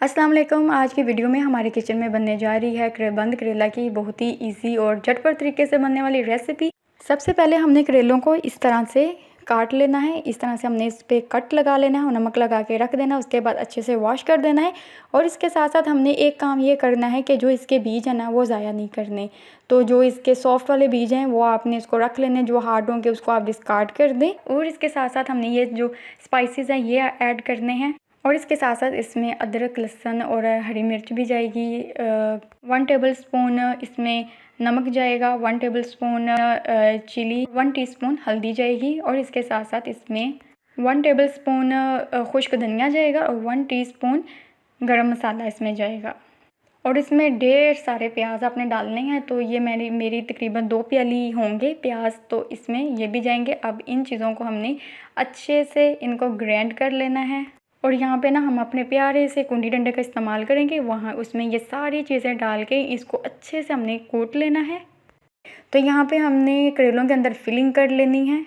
अस्सलाम वालेकुम। आज की वीडियो में हमारे किचन में बनने जा रही है बंद करेला की बहुत ही इजी और झटपट तरीके से बनने वाली रेसिपी। सबसे पहले हमने करेलों को इस तरह से काट लेना है। इस तरह से हमने इस पर कट लगा लेना है और नमक लगा के रख देना है। उसके बाद अच्छे से वॉश कर देना है। और इसके साथ साथ हमने एक काम ये करना है कि जो इसके बीज हैं ना वो ज़ाया नहीं करने। तो जो इसके सॉफ्ट वाले बीज हैं वो आपने इसको रख लेने, जो हार्ड होंगे उसको आप डिस्कार्ड कर दें। और इसके साथ साथ हमने ये जो स्पाइसेस हैं ये ऐड करने हैं। और इसके साथ साथ इसमें अदरक, लहसुन और हरी मिर्च भी जाएगी। 1 टेबल स्पून इसमें नमक जाएगा, 1 टेबल स्पून चिली, 1 टीस्पून हल्दी जाएगी। और इसके साथ साथ इसमें 1 टेबल स्पून खुश्क धनिया जाएगा और 1 टीस्पून गरम मसाला इसमें जाएगा। और इसमें ढेर सारे प्याज आपने डालने हैं। तो ये मेरी तकरीबन 2 प्याली होंगे प्याज, तो इसमें ये भी जाएंगे। अब इन चीज़ों को हमने अच्छे से इनको ग्राइंड कर लेना है। और यहाँ पे ना हम अपने प्यारे से कुंडी डंडे का इस्तेमाल करेंगे, वहाँ उसमें ये सारी चीज़ें डाल के इसको अच्छे से हमने कूट लेना है। तो यहाँ पे हमने करेलों के अंदर फिलिंग कर लेनी है।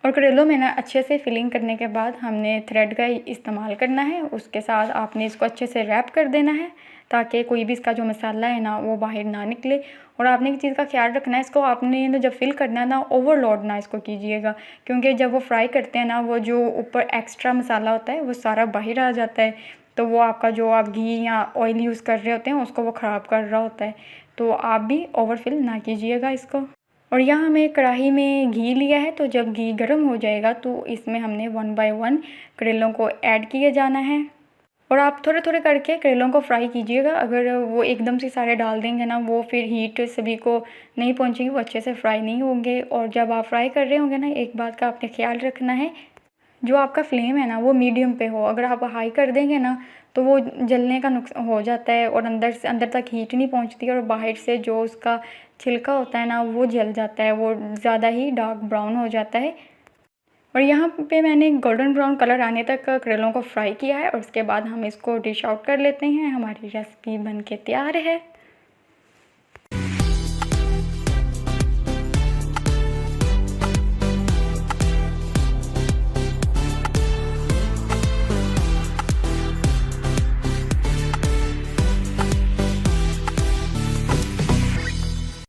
और करेलों में ना अच्छे से फिलिंग करने के बाद हमने थ्रेड का इस्तेमाल करना है। उसके साथ आपने इसको अच्छे से रैप कर देना है ताकि कोई भी इसका जो मसाला है ना वो बाहर ना निकले। और आपने एक चीज़ का ख्याल रखना है, इसको आपने ना जब फिल करना है ना ओवरलोड ना इसको कीजिएगा, क्योंकि जब वो फ्राई करते हैं ना वो जो ऊपर एक्स्ट्रा मसाला होता है वो सारा बाहर आ जाता है। तो वो आपका जो आप घी या ऑयल यूज़ कर रहे होते हैं उसको वो ख़राब कर रहा होता है। तो आप भी ओवर फिल ना कीजिएगा इसको। और यहाँ हमें कढ़ाई में घी लिया है, तो जब घी गर्म हो जाएगा तो इसमें हमने 1 बाय 1 करेलों को ऐड किए जाना है। और आप थोड़े थोड़े करके करेलों को फ्राई कीजिएगा। अगर वो एकदम से सारे डाल देंगे ना वो फिर हीट सभी को नहीं पहुँचेगी, वो अच्छे से फ्राई नहीं होंगे। और जब आप फ्राई कर रहे होंगे ना एक बात का आपने ख्याल रखना है, जो आपका फ्लेम है ना वो मीडियम पे हो। अगर आप हाई कर देंगे ना तो वो जलने का नुकसान हो जाता है और अंदर से अंदर तक हीट नहीं पहुंचती और बाहर से जो उसका छिलका होता है ना वो जल जाता है, वो ज़्यादा ही डार्क ब्राउन हो जाता है। और यहाँ पे मैंने गोल्डन ब्राउन कलर आने तक करेलों को फ्राई किया है। और उसके बाद हम इसको डिश आउट कर लेते हैं। हमारी रेसिपी बन के तैयार है।